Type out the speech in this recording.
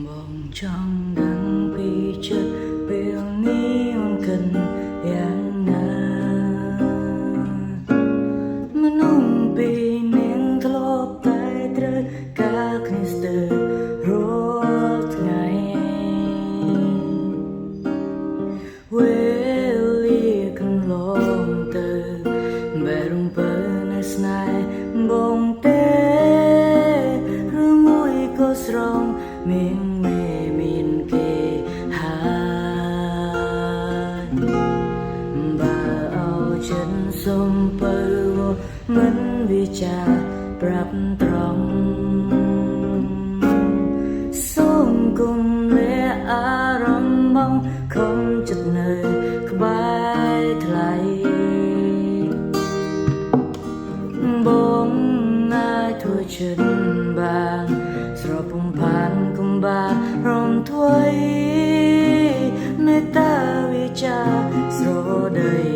បងចង់ដឹងពីចិត្តពេលនេះមិនគិនយ៉ាងណាមនុស្សពីរនាក់ធ្លាប់តែត្រូវការគ្នាស្ទើររាល់ថ្ងៃវេលាកន្លងទៅបែរំពើនៅស្នេហ៍បងទេឬមួយក៏ស្រងមានគេហើយបើអោចិនសុំពើមិនវិចារប្រាប់ត្រង់សូមគុំលាអារម្មណ៍បងខំចិត្តនៅក្បែរថ្លៃបងអាចធ្វើចិត្តបានស្រពំផានគុំបានរំធ្វើមេត្តាវិចាស្រដី